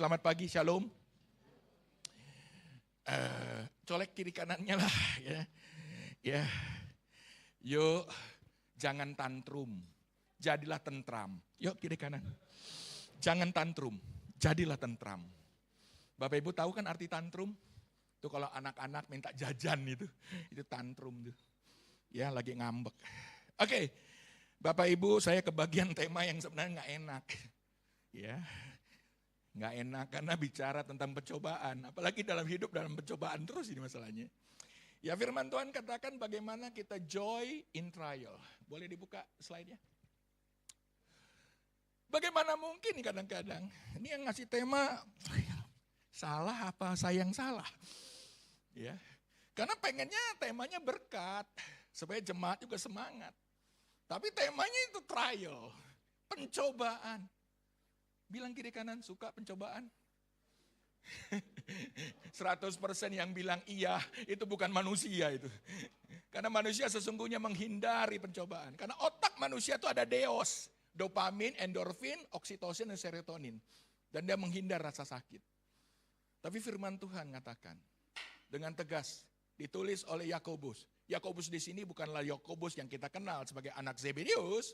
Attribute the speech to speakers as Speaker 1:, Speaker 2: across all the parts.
Speaker 1: Selamat pagi, shalom. Colek kiri kanannya lah ya. Ya. Yuk, jangan tantrum. Jadilah tentram. Yuk kiri kanan. Jangan tantrum, jadilah tentram. Bapak Ibu tahu kan arti tantrum? Itu kalau anak-anak minta jajan itu tantrum tuh. Ya, lagi ngambek. Oke. Bapak Ibu, saya kebagian tema yang sebenarnya nggak enak. Ya. Nggak enak karena bicara tentang pencobaan. Apalagi dalam hidup dalam pencobaan terus ini masalahnya. Ya, firman Tuhan katakan bagaimana kita joy in trial. Boleh dibuka slide-nya? Bagaimana mungkin kadang-kadang. Ini yang ngasih tema, salah apa saya yang salah. Ya. Karena pengennya temanya berkat. Supaya jemaat juga semangat. Tapi temanya itu trial. Pencobaan. Bilang kiri kanan, suka pencobaan? 100% yang bilang iya, itu bukan manusia itu. Karena manusia sesungguhnya menghindari pencobaan. Karena otak manusia itu ada deos, dopamin, endorfin, oksitosin, dan serotonin. Dan dia menghindar rasa sakit. Tapi firman Tuhan mengatakan, dengan tegas, ditulis oleh Yakobus. Yakobus di sini bukanlah Yakobus yang kita kenal sebagai anak Zebedeus,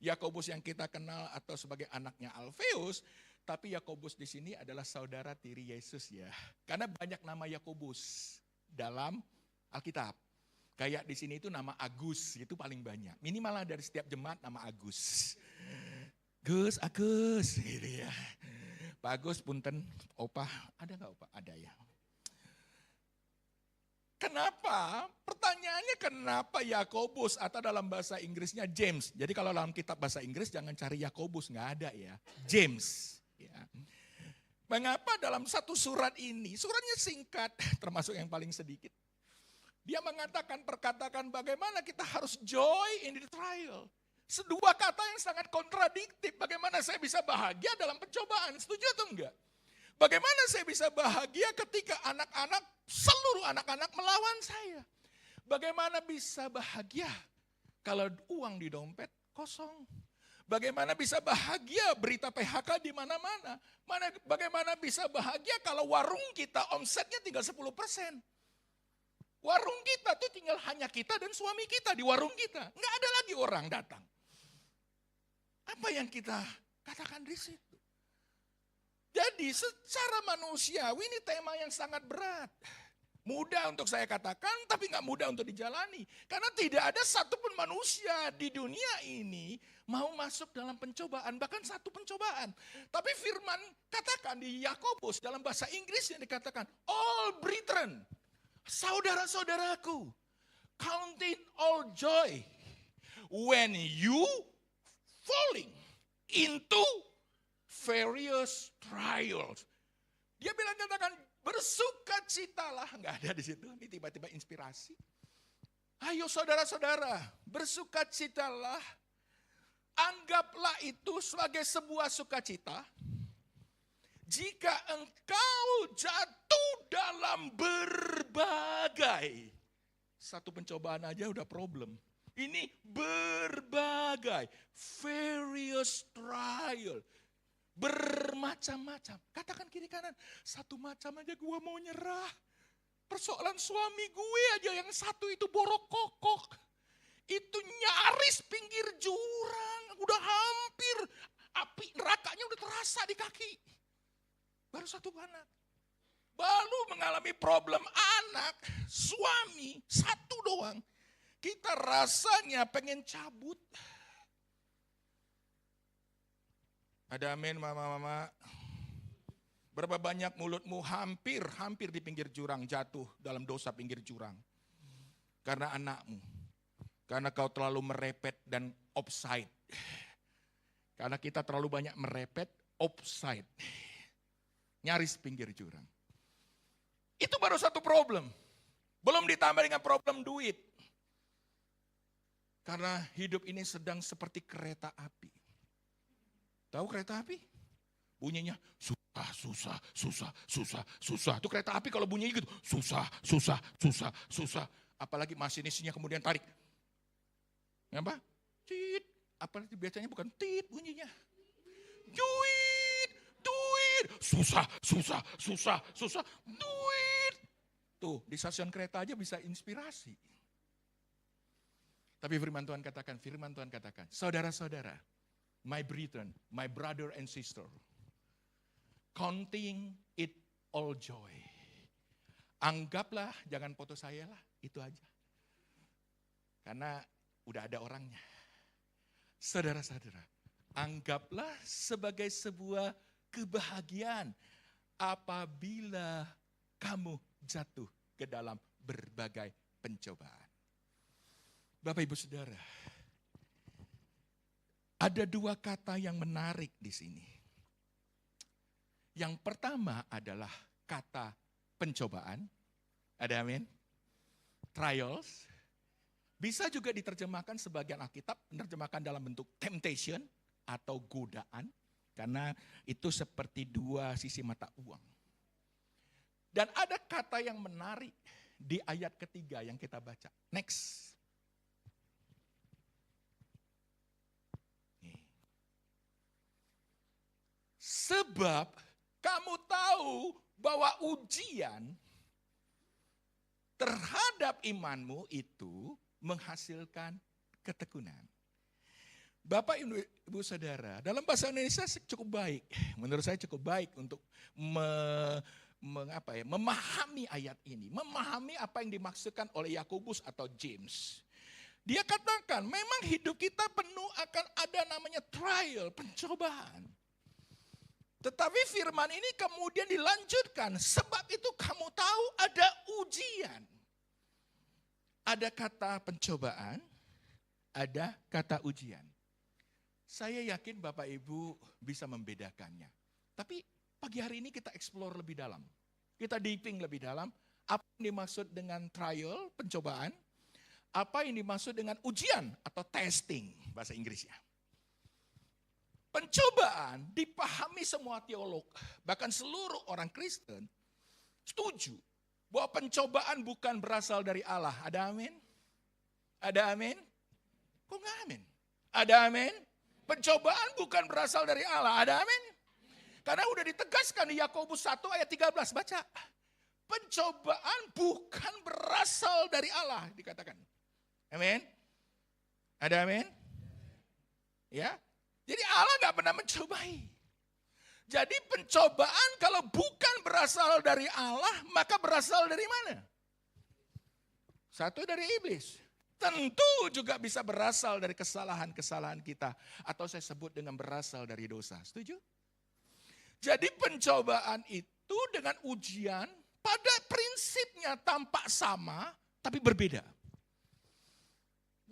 Speaker 1: Yakobus yang kita kenal atau sebagai anaknya Alfeus, tapi Yakobus di sini adalah saudara tiri Yesus ya. Karena banyak nama Yakobus dalam Alkitab. Kayak di sini itu nama Agus, itu paling banyak. Minimal dari setiap jemaat nama Agus. Agus, gitu ya. Pak Agus, punten, opah, ada nggak opah? Ada ya. Kenapa? Pertanyaannya kenapa Yakobus atau dalam bahasa Inggrisnya James. Jadi kalau dalam kitab bahasa Inggris jangan cari Yakobus, nggak ada ya. James. Ya. Mengapa dalam satu surat ini, suratnya singkat, termasuk yang paling sedikit. Dia mengatakan perkataan bagaimana kita harus joy in the trial. Sedua kata yang sangat kontradiktif. Bagaimana saya bisa bahagia dalam pencobaan, setuju atau enggak? Bagaimana saya bisa bahagia ketika seluruh anak-anak melawan saya? Bagaimana bisa bahagia kalau uang di dompet kosong? Bagaimana bisa bahagia berita PHK di mana-mana? Bagaimana bisa bahagia kalau warung kita omsetnya tinggal 10%? Warung kita tuh tinggal hanya kita dan suami kita di warung kita. Nggak ada lagi orang datang. Apa yang kita katakan di situ? Jadi secara manusiawi ini tema yang sangat berat. Mudah untuk saya katakan tapi gak mudah untuk dijalani. Karena tidak ada satupun manusia di dunia ini mau masuk dalam pencobaan. Bahkan satu pencobaan. Tapi firman katakan di Yakobus dalam bahasa Inggris yang dikatakan, all brethren, saudara-saudaraku, count it all joy when you falling into various trials. Dia bilang katakan bersukacitalah, nggak ada di situ. Ini tiba-tiba inspirasi. Ayo saudara-saudara, bersukacitalah. Anggaplah itu sebagai sebuah sukacita. Jika engkau jatuh dalam berbagai, satu pencobaan aja udah problem. Ini berbagai, various trial. Bermacam-macam. Katakan kiri kanan. Satu macam aja gue mau nyerah. Persoalan suami gue aja yang satu itu borok kokok. Itu nyaris pinggir jurang. Udah hampir. Api nerakanya udah terasa di kaki. Baru satu anak. Baru mengalami problem anak. Suami. Satu doang. Kita rasanya pengen cabut. Ada amin mama-mama. Berapa banyak mulutmu hampir di pinggir jurang jatuh dalam dosa pinggir jurang. Karena anakmu. Karena kau terlalu merepet dan offside. Karena kita terlalu banyak merepet offside. Nyaris pinggir jurang. Itu baru satu problem. Belum ditambah dengan problem duit. Karena hidup ini sedang seperti kereta api. Tahu kereta api? Bunyinya susah. Itu kereta api kalau bunyinya gitu, susah. Apalagi masinisnya kemudian tarik. Apa? Tit. Apalagi biasanya bukan tit bunyinya. Duit. mikir, susah. Duit. Tuh, di stasiun kereta aja bisa inspirasi. Tapi firman Tuhan katakan, saudara-saudara, my brethren, my brother and sister, counting it all joy. Anggaplah, jangan foto saya lah, itu aja. Karena udah ada orangnya. Saudara-saudara, anggaplah sebagai sebuah kebahagiaan apabila kamu jatuh ke dalam berbagai pencobaan. Bapak Ibu Saudara, ada dua kata yang menarik di sini. Yang pertama adalah kata pencobaan. Ada amin? Trials. Bisa juga diterjemahkan sebagian Alkitab, menerjemahkan dalam bentuk temptation atau godaan. Karena itu seperti dua sisi mata uang. Dan ada kata yang menarik di ayat ketiga yang kita baca. Next. Sebab kamu tahu bahwa ujian terhadap imanmu itu menghasilkan ketekunan. Bapak, Ibu, Saudara, dalam bahasa Indonesia cukup baik. Menurut saya cukup baik untuk memahami ayat ini. Memahami apa yang dimaksudkan oleh Yakobus atau James. Dia katakan memang hidup kita penuh akan ada namanya trial, pencobaan. Tetapi firman ini kemudian dilanjutkan. Sebab itu kamu tahu ada ujian. Ada kata pencobaan, ada kata ujian. Saya yakin Bapak Ibu bisa membedakannya. Tapi pagi hari ini kita explore lebih dalam. Kita deeping lebih dalam. Apa yang dimaksud dengan trial, pencobaan. Apa yang dimaksud dengan ujian atau testing bahasa Inggrisnya. Pencobaan dipahami semua teolog. Bahkan seluruh orang Kristen setuju. Bahwa pencobaan bukan berasal dari Allah. Ada amin? Ada amin? Kok nggak amin? Ada amin? Pencobaan bukan berasal dari Allah. Ada amin? Karena udah ditegaskan di Yakobus 1 ayat 13. Baca. Pencobaan bukan berasal dari Allah. Dikatakan. Amin? Ada amin? Ya. Jadi Allah nggak pernah mencobai. Jadi pencobaan kalau bukan berasal dari Allah, maka berasal dari mana? Satu dari iblis. Tentu juga bisa berasal dari kesalahan-kesalahan kita. Atau saya sebut dengan berasal dari dosa. Setuju? Jadi pencobaan itu dengan ujian pada prinsipnya tampak sama, tapi berbeda.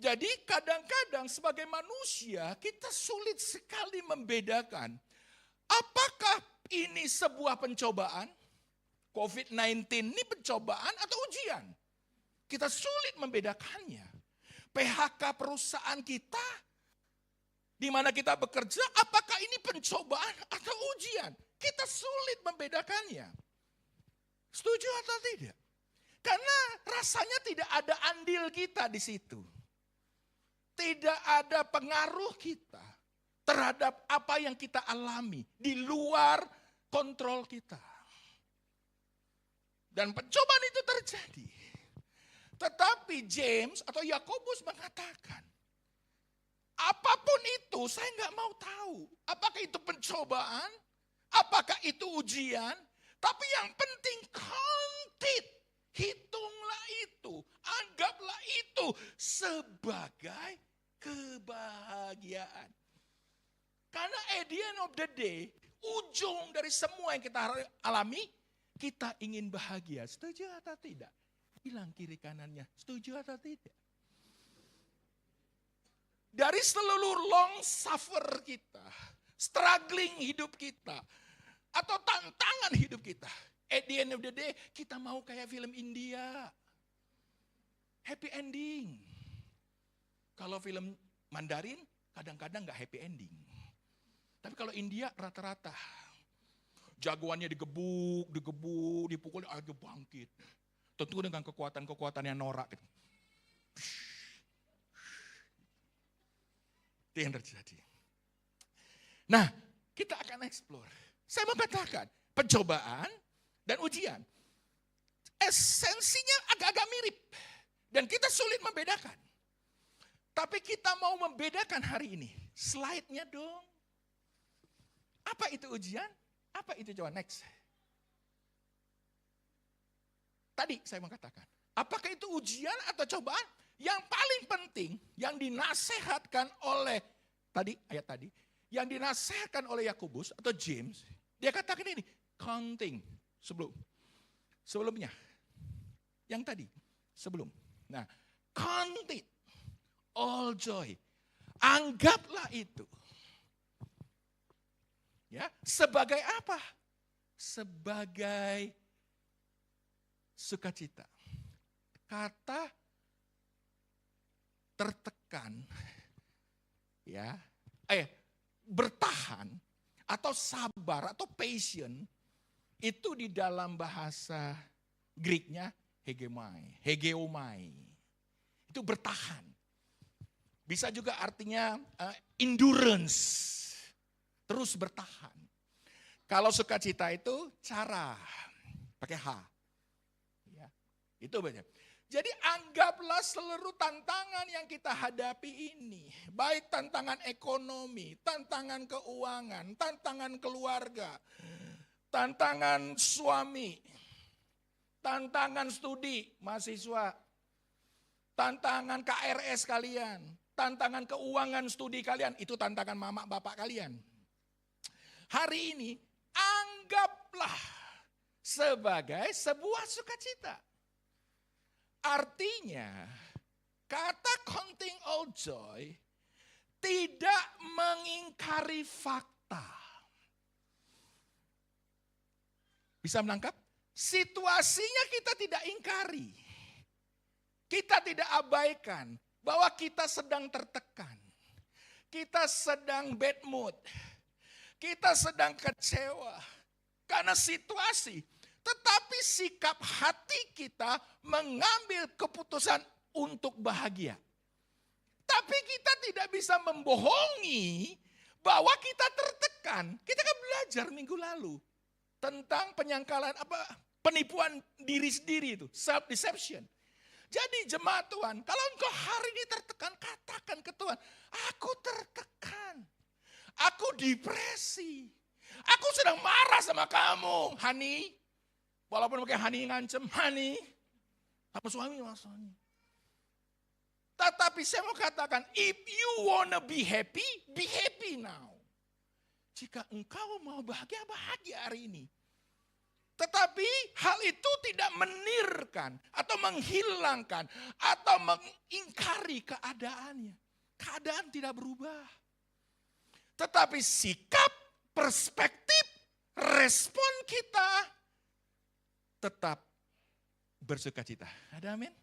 Speaker 1: Jadi kadang-kadang sebagai manusia kita sulit sekali membedakan. Apakah ini sebuah pencobaan? COVID-19 ini pencobaan atau ujian? Kita sulit membedakannya. PHK perusahaan kita, di mana kita bekerja, apakah ini pencobaan atau ujian? Kita sulit membedakannya. Setuju atau tidak? Karena rasanya tidak ada andil kita di situ. Tidak ada pengaruh kita terhadap apa yang kita alami di luar kontrol kita. Dan pencobaan itu terjadi. Tetapi James atau Yakobus mengatakan, apapun itu saya nggak mau tahu. Apakah itu pencobaan? Apakah itu ujian? Tapi yang penting count it. Hitunglah itu. Anggaplah itu sebagai kebahagiaan. Karena at the end of the day, ujung dari semua yang kita alami, kita ingin bahagia. Setuju atau tidak? Bilang kiri kanannya, setuju atau tidak? Dari seluruh long suffer kita, struggling hidup kita, atau tantangan hidup kita, at the end of the day, kita mau kayak film India. Happy ending. Kalau film Mandarin, kadang-kadang gak happy ending. Tapi kalau India rata-rata. Jagoannya digebuk, dipukul, agak bangkit. Tentu dengan kekuatan-kekuatan yang norak. Itu yang terjadi. Nah, kita akan explore. Saya mau katakan, pencobaan dan ujian. Esensinya agak-agak mirip. Dan kita sulit membedakan. Tapi kita mau membedakan hari ini. Slide-nya dong. Apa itu ujian? Apa itu coba next? Tadi saya mengatakan, apakah itu ujian atau cobaan? Yang paling penting, yang dinasehatkan oleh, ayat tadi, yang dinasehatkan oleh Yakobus atau James, dia katakan ini, counting, sebelumnya, yang tadi, sebelum. Nah, count it, all joy, anggaplah itu. Ya, sebagai apa? Sebagai sukacita. Kata tertekan, ya, bertahan atau sabar atau patient itu di dalam bahasa Greeknya hegeomai. Itu bertahan. Bisa juga artinya endurance. Terus bertahan. Kalau sukacita itu cara, pakai H. Ya, itu banyak. Jadi anggaplah seluruh tantangan yang kita hadapi ini. Baik tantangan ekonomi, tantangan keuangan, tantangan keluarga, tantangan suami, tantangan studi mahasiswa, tantangan KRS kalian, tantangan keuangan studi kalian, itu tantangan mama bapak kalian. Hari ini anggaplah sebagai sebuah sukacita. Artinya kata counting all joy tidak mengingkari fakta. Bisa menangkap? Situasinya kita tidak ingkari. Kita tidak abaikan bahwa kita sedang tertekan. Kita sedang bad mood. Kita sedang kecewa karena situasi. Tetapi sikap hati kita mengambil keputusan untuk bahagia. Tapi kita tidak bisa membohongi bahwa kita tertekan. Kita kan belajar minggu lalu tentang penyangkalan penipuan diri sendiri itu, self deception. Jadi jemaat Tuhan, kalau engkau hari ini tertekan, katakan ke Tuhan, aku tertekan. Aku depresi. Aku sedang marah sama kamu, honey. Walaupun pakai honey ngancem, honey. Apa suami maksudnya? Tetapi saya mau katakan, if you wanna be happy now. Jika engkau mau bahagia, bahagia hari ini. Tetapi hal itu tidak menirkan atau menghilangkan atau mengingkari keadaannya. Keadaan tidak berubah. Tetapi sikap, perspektif, respon kita tetap bersukacita. Ada amin?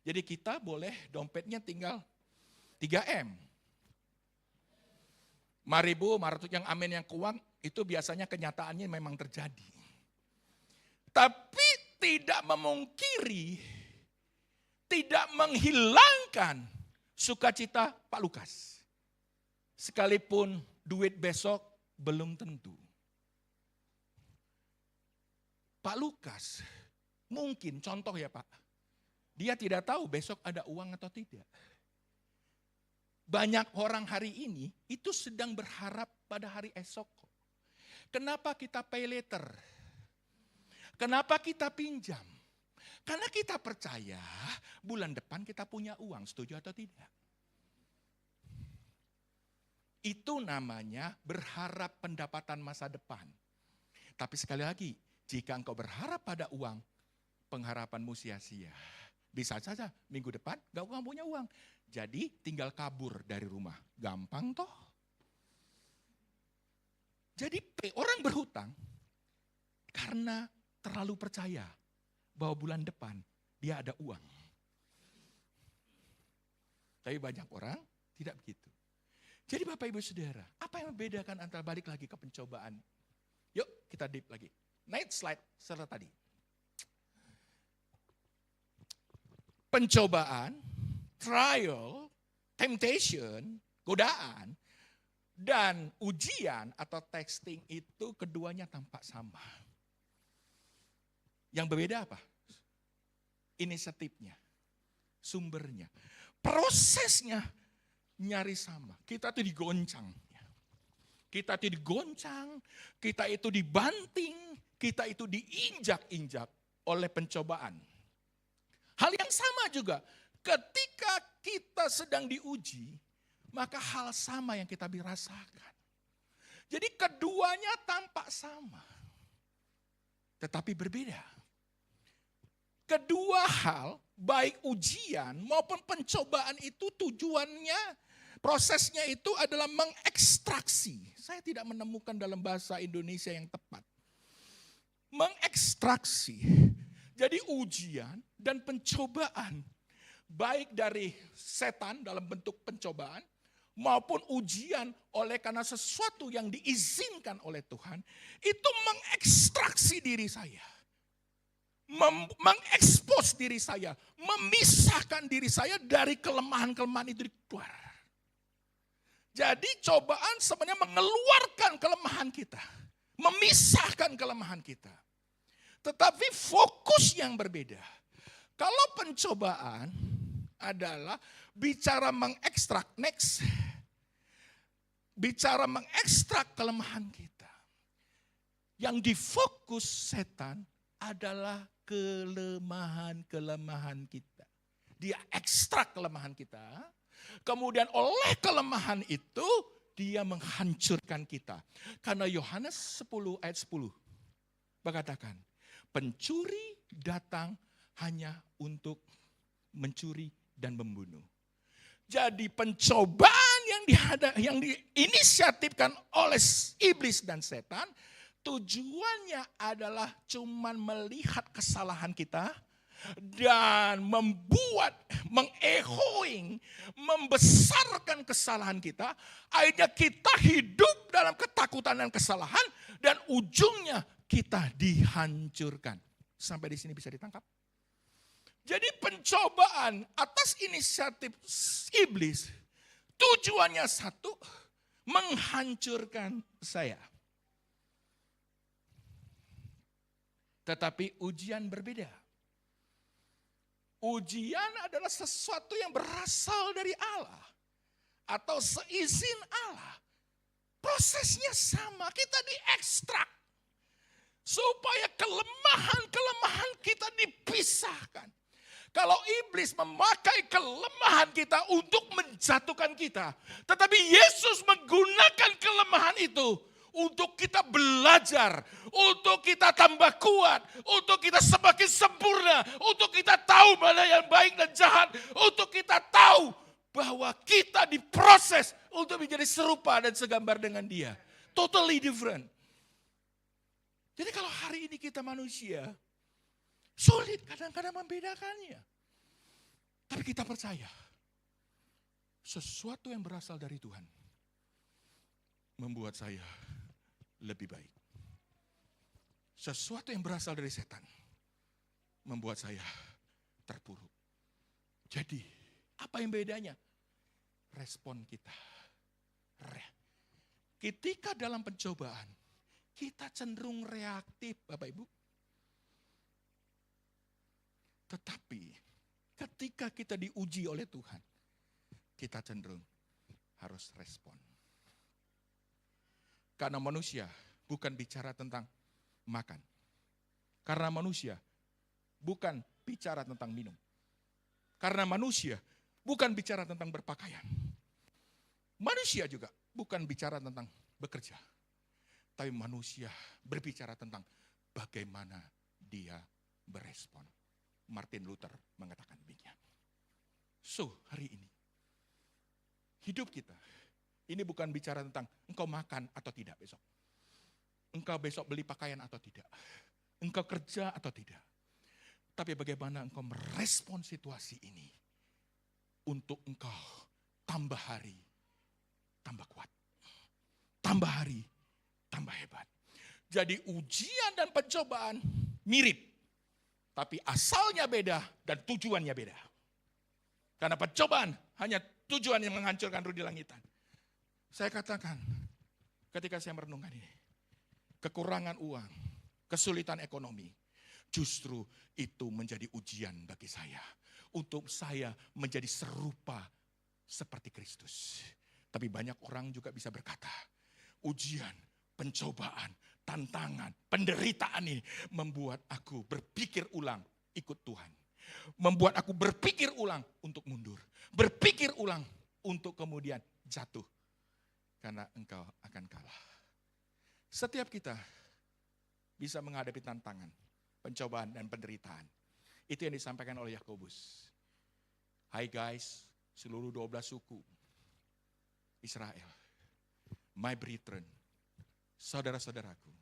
Speaker 1: Jadi kita boleh dompetnya tinggal 3M. Maribu, maratut yang amin yang kuat, itu biasanya kenyataannya memang terjadi. Tapi tidak memungkiri, tidak menghilangkan sukacita Pak Lukas. Sekalipun duit besok belum tentu. Pak Lukas, mungkin contoh ya Pak, dia tidak tahu besok ada uang atau tidak. Banyak orang hari ini itu sedang berharap pada hari esok. Kenapa kita pay later? Kenapa kita pinjam? Karena kita percaya bulan depan kita punya uang, setuju atau tidak? Itu namanya berharap pendapatan masa depan. Tapi sekali lagi, jika engkau berharap pada uang, pengharapanmu sia-sia. Bisa saja minggu depan gak punya uang. Jadi tinggal kabur dari rumah. Gampang toh. Jadi orang berhutang karena terlalu percaya bahwa bulan depan dia ada uang. Tapi banyak orang tidak begitu. Jadi Bapak Ibu Saudara, apa yang membedakan antara balik lagi ke pencobaan? Yuk kita deep lagi. Naik slide setelah tadi. Pencobaan, trial, temptation, godaan, dan ujian atau testing itu keduanya tampak sama. Yang berbeda apa? Inisiatifnya, sumbernya, prosesnya nyaris sama. Kita itu digoncang. Kita itu digoncang, kita itu dibanting, kita itu diinjak-injak oleh pencobaan. Hal yang sama juga, ketika kita sedang diuji, maka hal sama yang kita rasakan. Jadi keduanya tampak sama, tetapi berbeda. Kedua hal, baik ujian maupun pencobaan itu tujuannya, prosesnya itu adalah mengekstraksi. Saya tidak menemukan dalam bahasa Indonesia yang tepat. Mengekstraksi. Jadi ujian dan pencobaan, baik dari setan dalam bentuk pencobaan, maupun ujian oleh karena sesuatu yang diizinkan oleh Tuhan, itu mengekstraksi diri saya. Mengekspos diri saya, memisahkan diri saya dari kelemahan-kelemahan itu keluar. Jadi cobaan sebenarnya mengeluarkan kelemahan kita, memisahkan kelemahan kita. Tetapi fokus yang berbeda. Kalau pencobaan adalah bicara mengekstrak, next, bicara mengekstrak kelemahan kita. Yang difokus setan adalah kelemahan-kelemahan kita. Dia ekstrak kelemahan kita. Kemudian oleh kelemahan itu dia menghancurkan kita. Karena Yohanes 10 ayat 10 berkatakan, pencuri datang hanya untuk mencuri dan membunuh. Jadi pencobaan yang diinisiatifkan oleh iblis dan setan, tujuannya adalah cuman melihat kesalahan kita, dan membuat, mengechoing, membesarkan kesalahan kita. Akhirnya kita hidup dalam ketakutan dan kesalahan. Dan ujungnya kita dihancurkan. Sampai di sini bisa ditangkap? Jadi pencobaan atas inisiatif iblis. Tujuannya satu, menghancurkan saya. Tetapi ujian berbeda. Ujian adalah sesuatu yang berasal dari Allah. Atau seizin Allah. Prosesnya sama, kita diekstrak. Supaya kelemahan-kelemahan kita dipisahkan. Kalau iblis memakai kelemahan kita untuk menjatuhkan kita. Tetapi Yesus menggunakan kelemahan itu untuk kita belajar, untuk kita tambah kuat, untuk kita semakin sempurna, untuk kita tahu mana yang baik dan jahat, untuk kita tahu bahwa kita diproses untuk menjadi serupa dan segambar dengan Dia. Totally different. Jadi kalau hari ini kita manusia, sulit kadang-kadang membedakannya. Tapi kita percaya, sesuatu yang berasal dari Tuhan membuat saya lebih baik. Sesuatu yang berasal dari setan membuat saya terpuruk. Jadi, apa yang bedanya? Respon kita. Ketika dalam pencobaan, kita cenderung reaktif, Bapak Ibu. Tetapi, ketika kita diuji oleh Tuhan, kita cenderung harus respon. Karena manusia bukan bicara tentang makan. Karena manusia bukan bicara tentang minum. Karena manusia bukan bicara tentang berpakaian. Manusia juga bukan bicara tentang bekerja. Tapi manusia berbicara tentang bagaimana dia berespon. Martin Luther mengatakan demikian. So, hari ini, hidup kita, ini bukan bicara tentang engkau makan atau tidak besok. Engkau besok beli pakaian atau tidak. Engkau kerja atau tidak. Tapi bagaimana engkau merespon situasi ini. Untuk engkau tambah hari, tambah kuat. Tambah hari, tambah hebat. Jadi ujian dan pencobaan mirip. Tapi asalnya beda dan tujuannya beda. Karena pencobaan hanya tujuan yang menghancurkan rudi langitan. Saya katakan, ketika saya merenungkan ini, kekurangan uang, kesulitan ekonomi, justru itu menjadi ujian bagi saya. Untuk saya menjadi serupa seperti Kristus. Tapi banyak orang juga bisa berkata, ujian, pencobaan, tantangan, penderitaan ini membuat aku berpikir ulang ikut Tuhan. Membuat aku berpikir ulang untuk mundur. Berpikir ulang untuk kemudian jatuh. Karena engkau akan kalah. Setiap kita bisa menghadapi tantangan, pencobaan dan penderitaan. Itu yang disampaikan oleh Yakobus. Hai guys, seluruh 12 suku Israel, my brethren, saudara-saudaraku,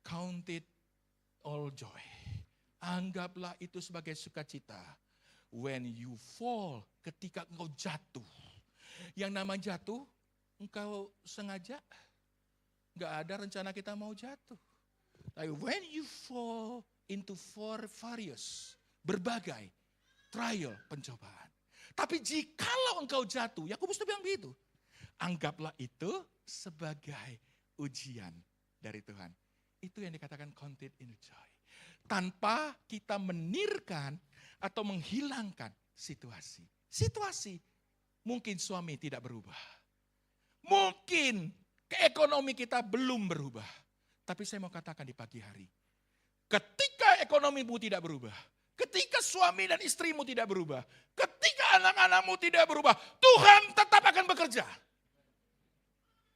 Speaker 1: count it all joy. Anggaplah itu sebagai sukacita. When you fall, ketika engkau jatuh. Yang nama jatuh, engkau sengaja. Gak ada rencana kita mau jatuh. Tapi when you fall into various, berbagai trial, pencobaan. Tapi jikalau engkau jatuh, Yakobus itu bilang begitu. Anggaplah itu sebagai ujian dari Tuhan. Itu yang dikatakan counted in joy. Tanpa kita menirkan atau menghilangkan situasi. Situasi mungkin suami tidak berubah. Mungkin ekonomi kita belum berubah. Tapi saya mau katakan di pagi hari. Ketika ekonomimu tidak berubah. Ketika suami dan istrimu tidak berubah. Ketika anak-anakmu tidak berubah. Tuhan tetap akan bekerja.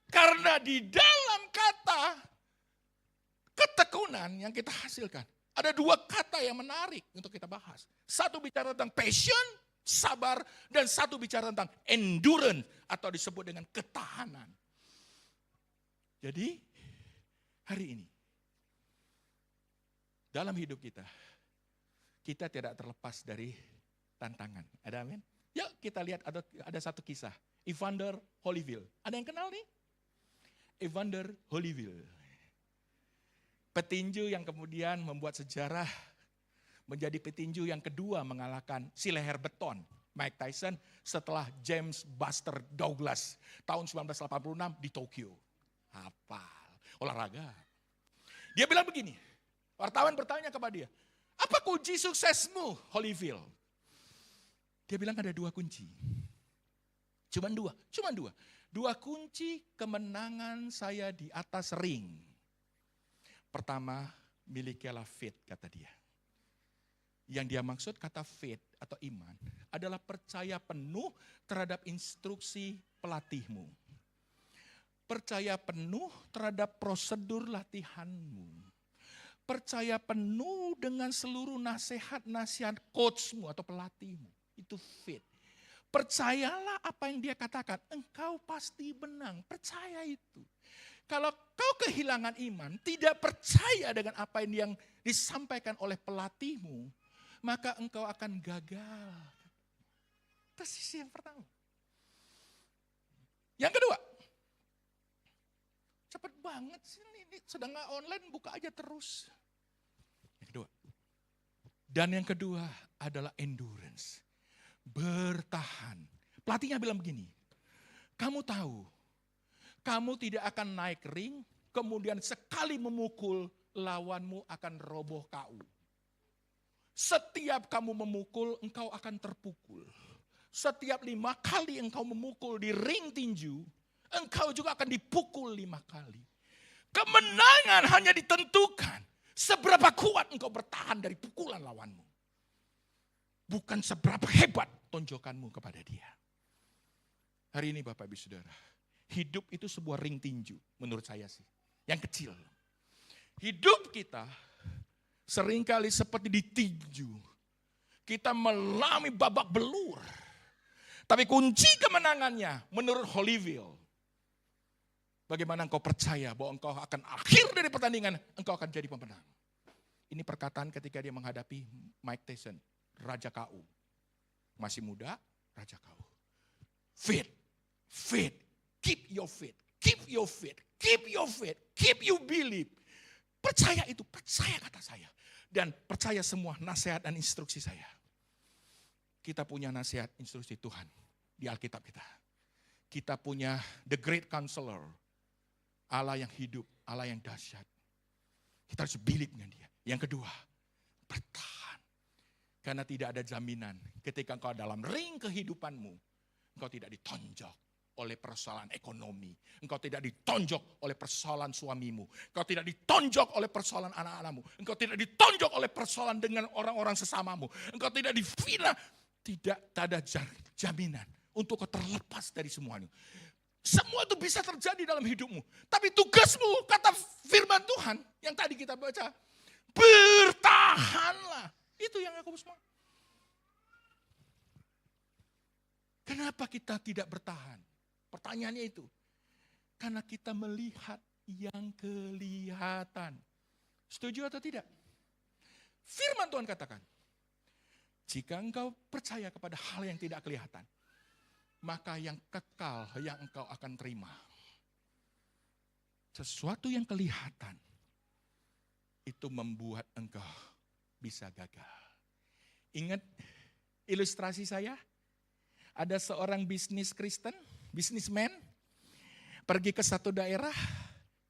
Speaker 1: Karena di dalam kata ketekunan yang kita hasilkan. Ada dua kata yang menarik untuk kita bahas. Satu bicara tentang passion, sabar. Dan satu bicara tentang endurance atau disebut dengan ketahanan. Jadi hari ini dalam hidup kita tidak terlepas dari tantangan. Ada amin? Yuk kita lihat ada satu kisah. Evander Holyfield. Ada yang kenal nih? Evander Holyfield. Petinju yang kemudian membuat sejarah menjadi petinju yang kedua mengalahkan si leher beton Mike Tyson setelah James Buster Douglas tahun 1986 di Tokyo. Hafal, olahraga. Dia bilang begini, wartawan bertanya kepada dia, apa kunci suksesmu Holyfield? Dia bilang ada dua kunci. Cuman dua. Dua kunci kemenangan saya di atas ring. Pertama, milikilah faith, kata dia. Yang dia maksud kata faith atau iman adalah percaya penuh terhadap instruksi pelatihmu. Percaya penuh terhadap prosedur latihanmu. Percaya penuh dengan seluruh nasihat-nasihat coachmu atau pelatihmu. Itu faith. Percayalah apa yang dia katakan, engkau pasti menang. Percaya itu. Kalau kau kehilangan iman, tidak percaya dengan apa yang disampaikan oleh pelatihmu, maka engkau akan gagal. Itu sisi yang pertama. Yang kedua, cepat banget sih ini sedang nggak online, buka aja terus. Yang kedua. Dan yang kedua adalah endurance. Bertahan. Pelatihnya bilang begini, kamu tahu, kamu tidak akan naik ring, kemudian sekali memukul, lawanmu akan roboh KO. Setiap kamu memukul, engkau akan terpukul. Setiap 5 kali engkau memukul di ring tinju, engkau juga akan dipukul 5 kali. Kemenangan hanya ditentukan seberapa kuat engkau bertahan dari pukulan lawanmu. Bukan seberapa hebat tonjokanmu kepada dia. Hari ini Bapak Ibu Saudara, hidup itu sebuah ring tinju menurut saya sih. Yang kecil. Hidup kita seringkali seperti ditinju. Kita melami babak belur. Tapi kunci kemenangannya menurut Holyfield. Bagaimana engkau percaya bahwa engkau akan akhir dari pertandingan, engkau akan jadi pemenang. Ini perkataan ketika dia menghadapi Mike Tyson, Raja KO. Masih muda, Raja KO. Faith, keep your faith, keep your faith, keep you believe. Percaya itu, percaya kata saya. Dan percaya semua nasihat dan instruksi saya. Kita punya nasihat instruksi Tuhan di Alkitab kita. kita punya the great counselor. Allah yang hidup, Allah yang dahsyat. Kita harus believe dengan dia. Yang kedua, bertahan. Karena tidak ada jaminan ketika engkau dalam ring kehidupanmu, engkau tidak ditonjok oleh persoalan ekonomi. Engkau tidak ditonjok oleh persoalan suamimu. Engkau tidak ditonjok oleh persoalan anak-anakmu. Engkau tidak ditonjok oleh persoalan dengan orang-orang sesamamu. Engkau tidak difina. Tidak ada jaminan untuk kau terlepas dari semuanya. Semua itu bisa terjadi dalam hidupmu. Tapi tugasmu, kata firman Tuhan yang tadi kita baca, bertahanlah. Itu yang aku semua. Kenapa kita tidak bertahan? Pertanyaannya itu. Karena kita melihat yang kelihatan. Setuju atau tidak? Firman Tuhan katakan, jika engkau percaya kepada hal yang tidak kelihatan, maka yang kekal yang engkau akan terima. Sesuatu yang kelihatan, itu membuat engkau bisa gagal. Ingat ilustrasi saya? Ada seorang bisnis Kristen, bisnismen, pergi ke satu daerah,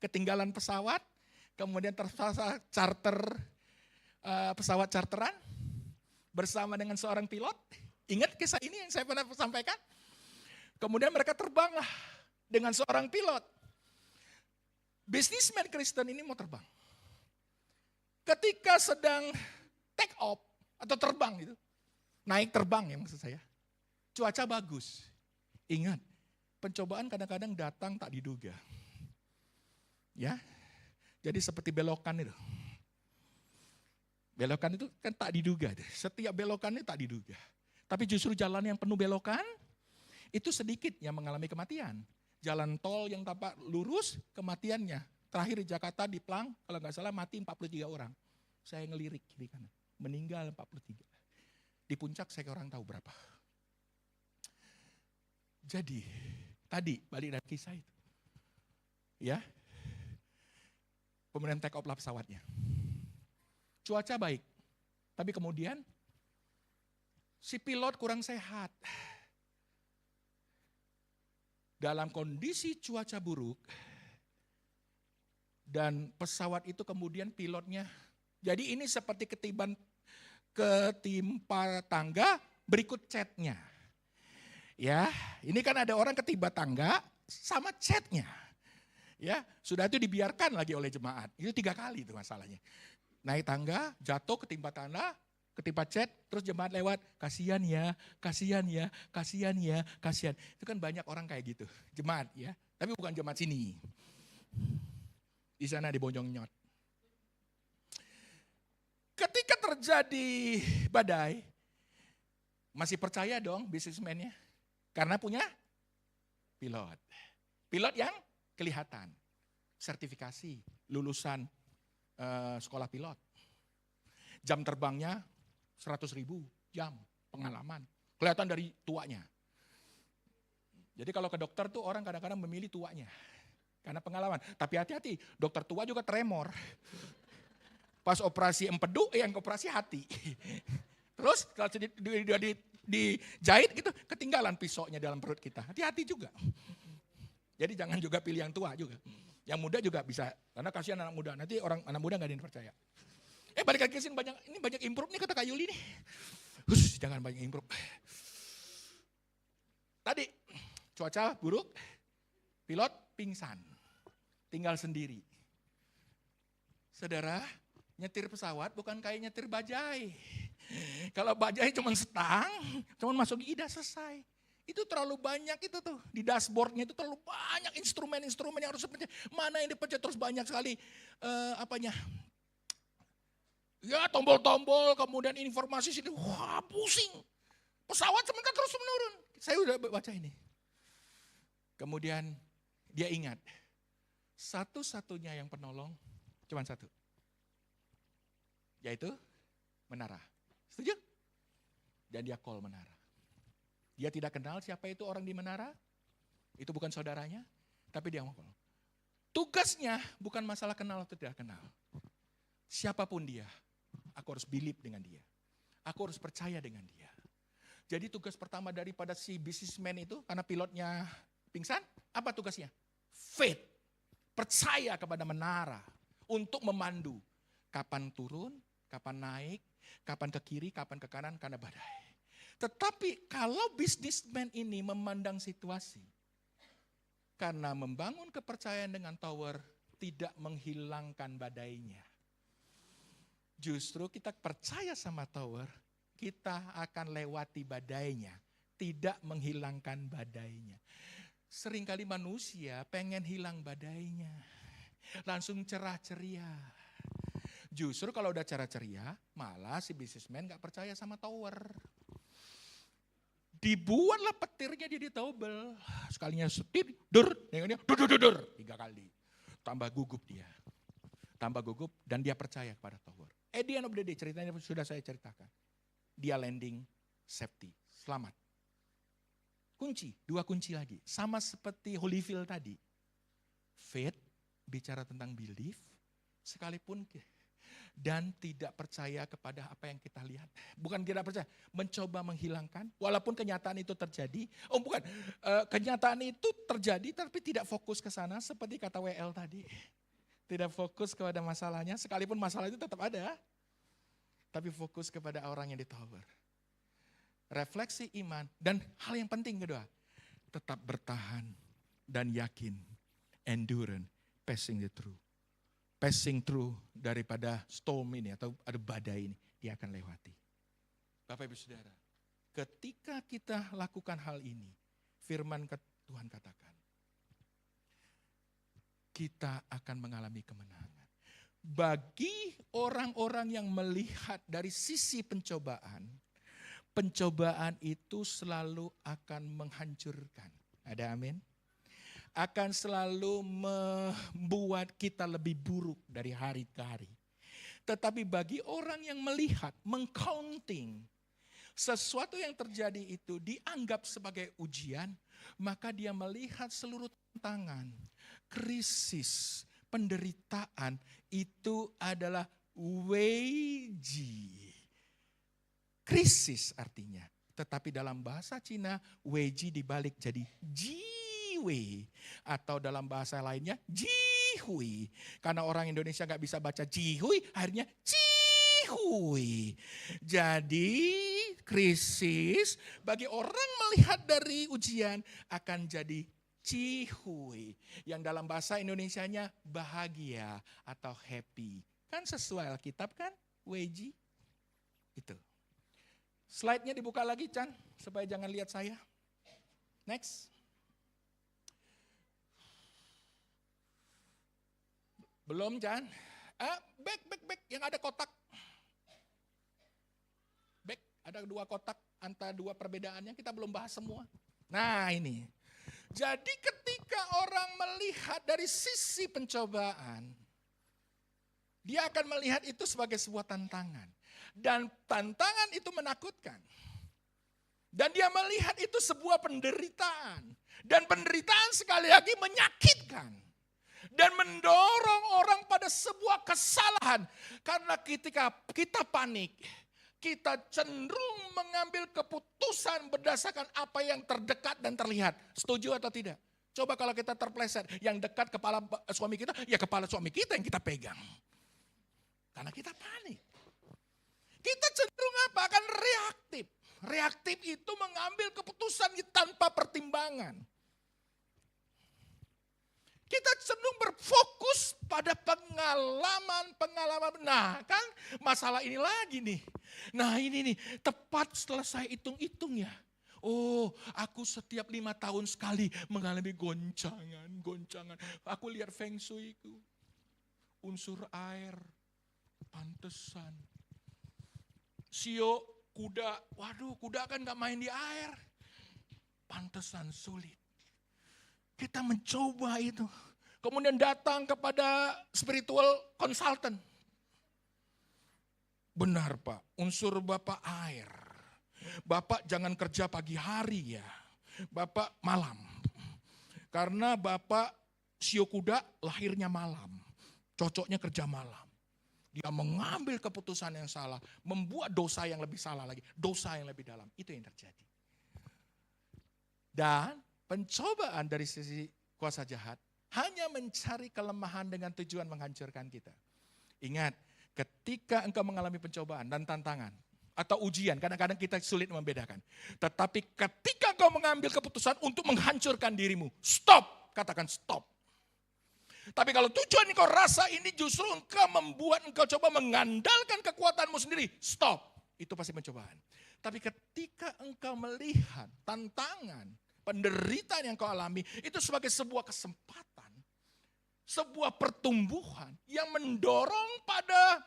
Speaker 1: ketinggalan pesawat, kemudian terpaksa charter pesawat charteran bersama dengan seorang pilot. Ingat kisah ini yang saya pernah sampaikan? Kemudian mereka terbanglah dengan seorang pilot. Bisnismen Kristen ini mau terbang. Ketika sedang take off atau terbang itu, naik terbang ya maksud saya. Cuaca bagus. Ingat, pencobaan kadang-kadang datang tak diduga. Ya, jadi seperti belokan itu. Belokan itu kan tak diduga. Setiap belokan itu tak diduga. Tapi justru jalan yang penuh belokan, itu sedikit yang mengalami kematian. Jalan tol yang tampak lurus, kematiannya. Terakhir di Jakarta di Plang, kalau nggak salah mati 43 orang. Saya ngelirik kiri kanan, meninggal 43. Di puncak saya kurang tahu berapa. Jadi, tadi balik dari kisah itu. Ya, kemudian take off lah pesawatnya. Cuaca baik, tapi kemudian si pilot kurang sehat. Dalam kondisi cuaca buruk, dan pesawat itu kemudian pilotnya, jadi ini seperti ketimpa tangga berikut catnya. Ya, ini kan ada orang ketimpa tangga sama catnya. Ya, sudah itu dibiarkan lagi oleh jemaat. Itu 3 kali itu masalahnya. Naik tangga, jatuh ketimpa tangga, ketimpa cat, terus jemaat lewat, kasihan ya, kasihan ya, kasihan ya, kasihan. Itu kan banyak orang kayak gitu, jemaat ya. Tapi bukan jemaat sini. Di sana di Bojongnyot. Ketika terjadi badai, masih percaya dong bisnismennya. Karena punya pilot. Pilot yang kelihatan. Sertifikasi, lulusan sekolah pilot. Jam terbangnya 100.000 jam pengalaman. Kelihatan dari tuanya. Jadi kalau ke dokter tuh orang kadang-kadang memilih tuanya. Karena pengalaman. Tapi hati-hati, dokter tua juga tremor. Pas operasi empedu, yang operasi hati. Terus kalau dijahit gitu, ketinggalan pisaunya dalam perut kita. Hati-hati juga. Jadi jangan juga pilih yang tua juga. Yang muda juga bisa, karena kasihan anak muda. Nanti anak muda gak ada yang percaya. Balik lagi ke sini, banyak improve nih kata Kak Yuli nih. Jangan banyak improve. Tadi cuaca buruk, pilot pingsan, tinggal sendiri. Saudara, nyetir pesawat bukan kayak nyetir bajai. Kalau bajai cuma setang, cuma masuk ida selesai. Itu terlalu banyak itu tuh. Di dashboardnya itu terlalu banyak instrumen-instrumen yang harus dipencet. Mana yang dipencet terus banyak sekali ya tombol-tombol, kemudian informasi sini. Wah pusing. Pesawat sementara terus menurun. Saya udah baca ini. Kemudian dia ingat. Satu-satunya yang penolong cuma satu. Yaitu menara. Setuju? Dan dia call menara. Dia tidak kenal siapa itu orang di menara. Itu bukan saudaranya. Tapi dia mau call. Tugasnya bukan masalah kenal atau tidak kenal. Siapapun dia, aku harus believe dengan dia. Aku harus percaya dengan dia. Jadi tugas pertama daripada si businessman itu, karena pilotnya pingsan, apa tugasnya? Faith, percaya kepada menara untuk memandu. Kapan turun, kapan naik, kapan ke kiri, kapan ke kanan karena badai. Tetapi kalau bisnismen ini memandang situasi, karena membangun kepercayaan dengan tower tidak menghilangkan badainya. Justru kita percaya sama tower, kita akan lewati badainya, tidak menghilangkan badainya. Seringkali manusia pengen hilang badainya, langsung cerah ceria. Justru kalau udah cerah ceria, malah si bisnismen gak percaya sama tower. Dibuatlah petirnya dia ditobel. Sekalinya setir, dur, 3 kali. Tambah gugup dia. Tambah gugup dan dia percaya kepada tower. At the end of the day, ceritanya sudah saya ceritakan. Dia landing safety, selamat. Kunci, 2 kunci lagi. Sama seperti Holyfield tadi. Faith, bicara tentang belief, sekalipun dan tidak percaya kepada apa yang kita lihat. Bukan tidak percaya, mencoba menghilangkan, walaupun kenyataan itu terjadi. Oh bukan, kenyataan itu terjadi tapi tidak fokus ke sana seperti kata WL tadi. Tidak fokus kepada masalahnya, sekalipun masalah itu tetap ada. Tapi fokus kepada orang yang di tower. Refleksi iman, dan hal yang penting kedua, tetap bertahan dan yakin. Endurance, passing the through. Passing through daripada storm ini atau ada badai ini, dia akan lewati. Bapak Ibu Saudara, ketika kita lakukan hal ini, firman Tuhan katakan, kita akan mengalami kemenangan. Bagi orang-orang yang melihat dari sisi pencobaan, pencobaan itu selalu akan menghancurkan. Ada amin? Akan selalu membuat kita lebih buruk dari hari ke hari. Tetapi bagi orang yang melihat, mengcounting, sesuatu yang terjadi itu dianggap sebagai ujian, maka dia melihat seluruh tantangan, krisis, penderitaan itu adalah weiji. Krisis artinya. Tetapi dalam bahasa Cina, weiji dibalik jadi jiwe. Atau dalam bahasa lainnya, jihui. Karena orang Indonesia gak bisa baca jihui, akhirnya jihui. Jadi krisis bagi orang melihat dari ujian akan jadi cihui. Yang dalam bahasa Indonesianya bahagia atau happy. Kan sesuai Alkitab kan, weji. Itu. Slide-nya dibuka lagi Chan, supaya jangan lihat saya. Next. Belum Chan. Back, yang ada kotak. Back, ada 2 kotak, antara 2 perbedaannya kita belum bahas semua. Nah ini. Jadi ketika orang melihat dari sisi pencobaan, dia akan melihat itu sebagai sebuah tantangan. Dan tantangan itu menakutkan. Dan dia melihat itu sebuah penderitaan. Dan penderitaan sekali lagi menyakitkan. Dan mendorong orang pada sebuah kesalahan. Karena ketika kita panik, kita cenderung mengambil keputusan berdasarkan apa yang terdekat dan terlihat. Setuju atau tidak? Coba kalau kita terpleset, yang dekat kepala suami kita, ya kepala suami kita yang kita pegang. Karena kita panik. Kita cenderung apa? Akan reaktif. Reaktif itu mengambil keputusan tanpa pertimbangan. Kita cenderung berfokus pada pengalaman. Nah kan masalah ini lagi nih. Nah ini nih, tepat setelah saya hitung-hitung ya. Oh, aku setiap 5 tahun sekali mengalami goncangan. Aku lihat feng shui-ku. Unsur air, pantesan. Sio, kuda, waduh kuda kan gak main di air. Pantesan sulit. Kita mencoba itu. Kemudian datang kepada spiritual consultant. Benar Pak, unsur Bapak air. Bapak jangan kerja pagi hari ya. Bapak malam. Karena Bapak sio kuda lahirnya malam. Cocoknya kerja malam. Dia mengambil keputusan yang salah. Membuat dosa yang lebih salah lagi. Dosa yang lebih dalam. Itu yang terjadi. Dan pencobaan dari sisi kuasa jahat hanya mencari kelemahan dengan tujuan menghancurkan kita. Ingat, ketika engkau mengalami pencobaan dan tantangan atau ujian, kadang-kadang kita sulit membedakan. Tetapi ketika engkau mengambil keputusan untuk menghancurkan dirimu, stop, katakan stop. Tapi kalau tujuan engkau rasa ini justru engkau membuat engkau coba mengandalkan kekuatanmu sendiri, stop. Itu pasti pencobaan. Tapi ketika engkau melihat tantangan, penderitaan yang kau alami, itu sebagai sebuah kesempatan, sebuah pertumbuhan yang mendorong pada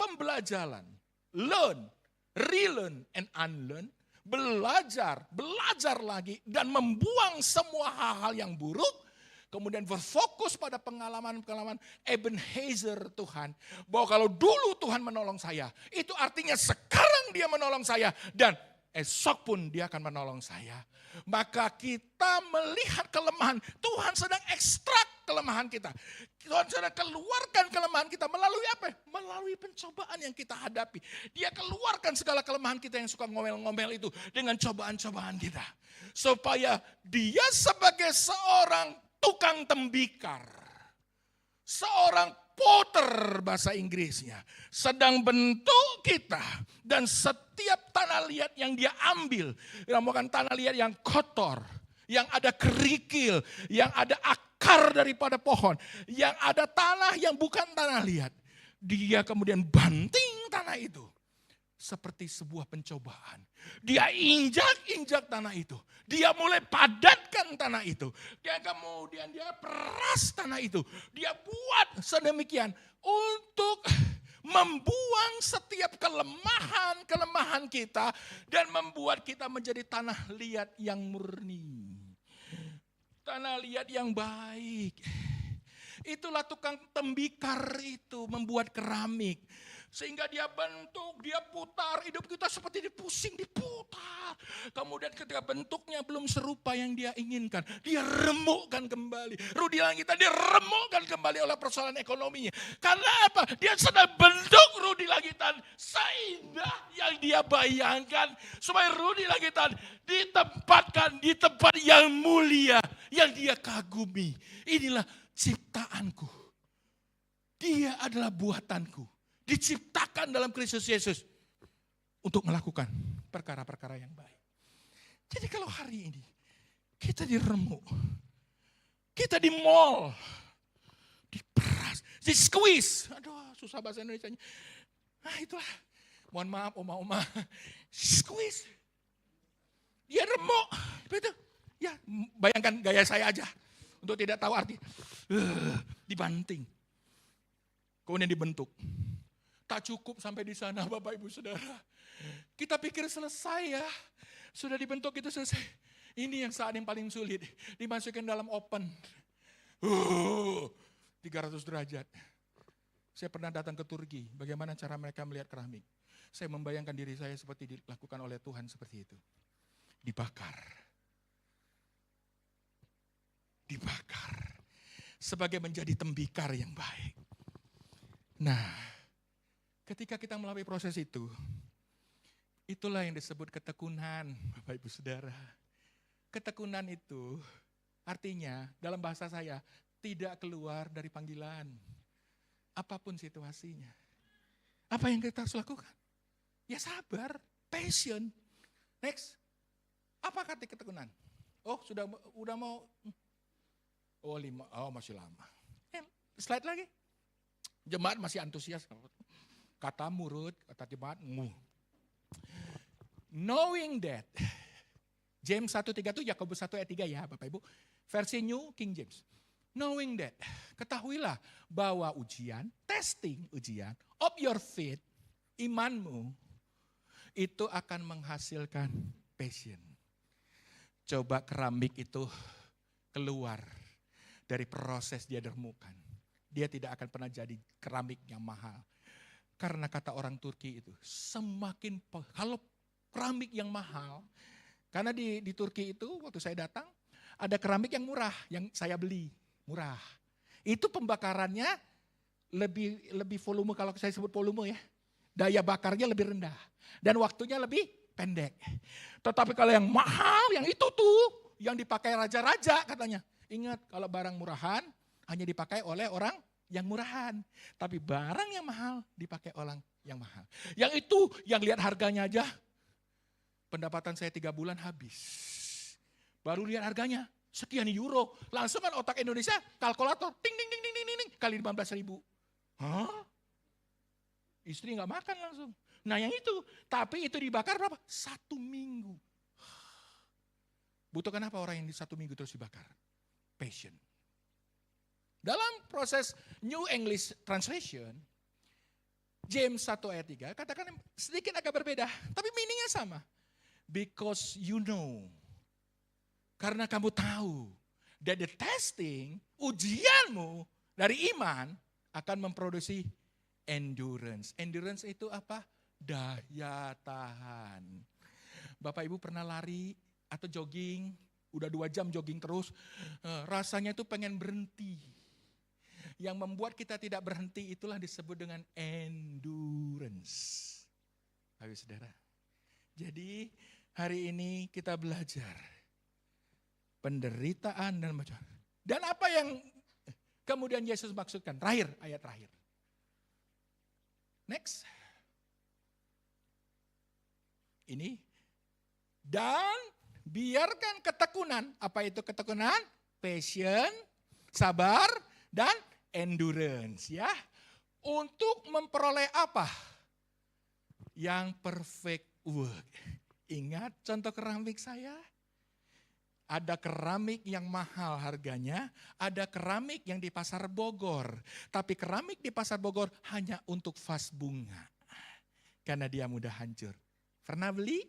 Speaker 1: pembelajaran. Learn, relearn, and unlearn. Belajar lagi, dan membuang semua hal-hal yang buruk. Kemudian berfokus pada pengalaman-pengalaman Ebenezer Tuhan. Bahwa kalau dulu Tuhan menolong saya, itu artinya sekarang dia menolong saya. Dan esok pun dia akan menolong saya. Maka kita melihat kelemahan, Tuhan sedang ekstrak kelemahan kita. Tuhan sedang keluarkan kelemahan kita melalui apa? Melalui pencobaan yang kita hadapi. Dia keluarkan segala kelemahan kita yang suka ngomel-ngomel itu dengan cobaan-cobaan kita. Supaya dia sebagai seorang tukang tembikar, seorang potter bahasa Inggrisnya, sedang bentuk kita, dan setiap tanah liat yang dia ambil, bukan tanah liat yang kotor, yang ada kerikil, yang ada akar daripada pohon, yang ada tanah yang bukan tanah liat, dia kemudian banting tanah itu seperti sebuah pencobaan. Dia injak-injak tanah itu. Dia mulai padatkan tanah itu. Dan kemudian dia peras tanah itu. Dia buat sedemikian untuk membuang setiap kelemahan kita dan membuat kita menjadi tanah liat yang murni. Tanah liat yang baik. Itulah tukang tembikar itu membuat keramik. Sehingga dia bentuk, dia putar, hidup kita seperti dipusing, diputar. Kemudian ketika bentuknya belum serupa yang dia inginkan, dia remukkan kembali. Rudi Langitan dia remukkan kembali oleh persoalan ekonominya. Karena apa? Dia sedang bentuk Rudi Langitan seindah yang dia bayangkan. Supaya Rudi Langitan ditempatkan di tempat yang mulia, yang dia kagumi. Inilah ciptaanku. Dia adalah buatanku. Diciptakan dalam Kristus Yesus untuk melakukan perkara-perkara yang baik. Jadi kalau hari ini kita diremuk, kita di mall, diperas, di squeeze. Aduh, susah bahasa Indonesianya. Nah itulah, mohon maaf oma-oma, squeeze. Dia remuk, betul. Ya, bayangkan gaya saya aja untuk tidak tahu arti. Dibanting, kemudian dibentuk. Tak cukup sampai di sana Bapak Ibu Saudara. Kita pikir selesai ya. Sudah dibentuk itu selesai. Ini yang saat yang paling sulit. Dimasukin dalam oven. 300 derajat. Saya pernah datang ke Turki. Bagaimana cara mereka melihat keramik. Saya membayangkan diri saya seperti dilakukan oleh Tuhan seperti itu. Dibakar. Dibakar. Sebagai menjadi tembikar yang baik. Nah, ketika kita melalui proses itu, itulah yang disebut ketekunan, Bapak Ibu Saudara. Ketekunan itu artinya dalam bahasa saya tidak keluar dari panggilan. Apapun situasinya. Apa yang kita harus lakukan? Ya sabar, passion. Next. Apa kata ketekunan? Oh, udah mau. Oh, 5. Oh, masih lama. Slide lagi. Jemaat masih antusias. Kata murid, kata jemaat, knowing that, James 1:3 itu Yakobus 1 ayat 3 ya Bapak Ibu. Versi New King James. Knowing that, ketahuilah bahwa ujian of your faith, imanmu, itu akan menghasilkan passion. Coba keramik itu keluar dari proses dia dermukan. Dia tidak akan pernah jadi keramik yang mahal. Karena kata orang Turki itu, semakin kalau keramik yang mahal, karena di Turki itu waktu saya datang, ada keramik yang murah, yang saya beli, murah. Itu pembakarannya lebih volume, kalau saya sebut volume ya, daya bakarnya lebih rendah. Dan waktunya lebih pendek. Tetapi kalau yang mahal, yang itu tuh, yang dipakai raja-raja katanya. Ingat kalau barang murahan hanya dipakai oleh orang yang murahan. Tapi barang yang mahal dipakai orang yang mahal. Yang itu yang lihat harganya aja, pendapatan saya 3 bulan habis. Baru lihat harganya, sekian euro. Langsung kan otak Indonesia, kalkulator, ting, ting, ting, ting, ting, ting, kali 15.000. Hah? Istri nggak makan langsung. Nah yang itu, tapi itu dibakar berapa? 1 minggu. Butuhkan apa orang yang di 1 minggu terus dibakar? Passion. Dalam proses New English Translation, James 1 ayat 3, katakan sedikit agak berbeda, tapi meaningnya sama. Because you know, karena kamu tahu, that the testing, ujianmu dari iman akan memproduksi endurance. Endurance itu apa? Daya tahan. Bapak Ibu pernah lari atau jogging, udah 2 jam jogging terus, rasanya itu pengen berhenti. Yang membuat kita tidak berhenti itulah disebut dengan endurance. Ayo saudara. Jadi hari ini kita belajar penderitaan dan macam. Dan apa yang kemudian Yesus maksudkan? Ayat terakhir. Next. Ini. Dan biarkan ketekunan. Apa itu ketekunan? Passion, sabar, dan endurance. Ya. Untuk memperoleh apa? Yang perfect work. Ingat contoh keramik saya? Ada keramik yang mahal harganya, ada keramik yang di pasar Bogor. Tapi keramik di pasar Bogor hanya untuk vas bunga. Karena dia mudah hancur. Pernah beli?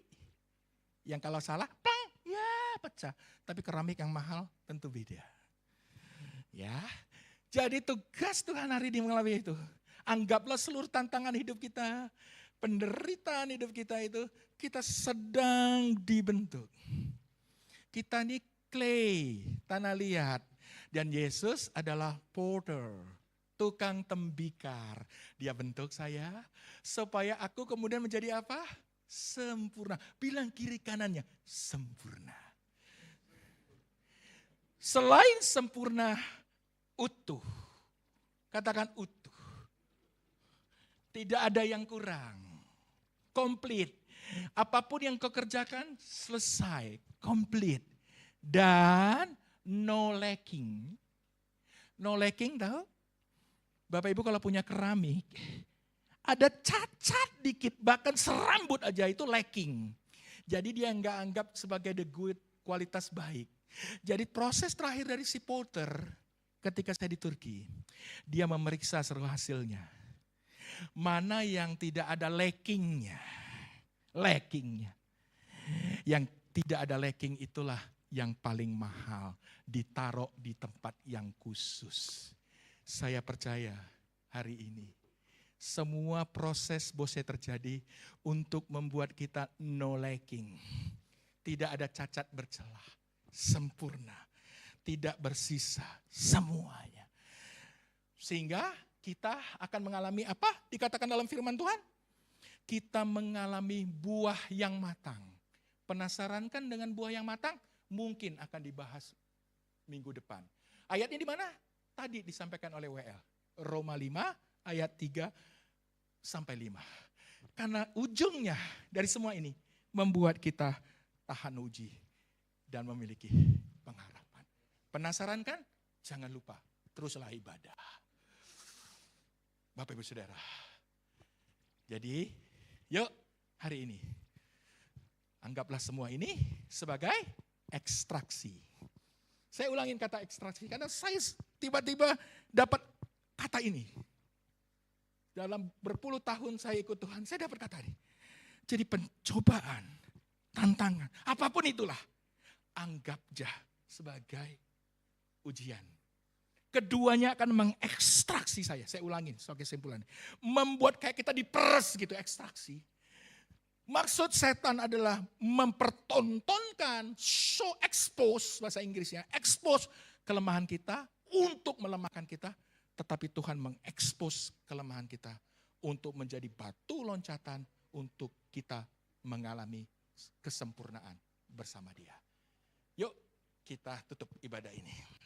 Speaker 1: Yang kalau salah, pang, ya pecah. Tapi keramik yang mahal tentu beda. Ya, jadi tugas Tuhan hari ini mengalami itu. Anggaplah seluruh tantangan hidup kita, penderitaan hidup kita itu, kita sedang dibentuk. Kita ini clay, tanah liat. Dan Yesus adalah potter, tukang tembikar. Dia bentuk saya supaya aku kemudian menjadi apa? Sempurna. Bilang kiri kanannya, sempurna. Selain sempurna, utuh. Katakan utuh. Tidak ada yang kurang. Komplit. Apapun yang kau kerjakan, selesai. Complete. Dan no lacking. No lacking tahu? Bapak Ibu kalau punya keramik, ada cacat dikit, bahkan serambut aja itu lacking. Jadi dia nggak anggap sebagai the good, kualitas baik. Jadi proses terakhir dari si potter ketika saya di Turki, dia memeriksa seluruh hasilnya. Mana yang tidak ada lackingnya. Yang tidak ada lacking itulah yang paling mahal. Ditaruh di tempat yang khusus. Saya percaya hari ini semua proses boleh terjadi untuk membuat kita no lacking. Tidak ada cacat bercelah. Sempurna. Tidak bersisa. Semuanya. Sehingga kita akan mengalami apa? Dikatakan dalam firman Tuhan. Kita mengalami buah yang matang. Penasaran kan dengan buah yang matang? Mungkin akan dibahas minggu depan. Ayatnya di mana? Tadi disampaikan oleh WL. Roma 5 ayat 3 sampai 5. Karena ujungnya dari semua ini membuat kita tahan uji dan memiliki pengharapan. Penasaran kan? Jangan lupa, teruslah ibadah. Bapak Ibu Saudara. Jadi, yuk hari ini anggaplah semua ini sebagai ekstraksi. Saya ulangin kata ekstraksi karena saya tiba-tiba dapat kata ini. Dalam berpuluh tahun saya ikut Tuhan, saya dapat kata ini. Jadi pencobaan, tantangan, apapun itulah, anggap jah sebagai ujian. Keduanya akan mengekstraksi saya. Saya ulangin sebagai kesimpulan. Membuat kayak kita diperes gitu, ekstraksi. Maksud setan adalah mempertontonkan, show expose bahasa Inggrisnya, expose kelemahan kita untuk melemahkan kita. Tetapi Tuhan mengekspos kelemahan kita untuk menjadi batu loncatan untuk kita mengalami kesempurnaan bersama Dia. Yuk kita tutup ibadah ini.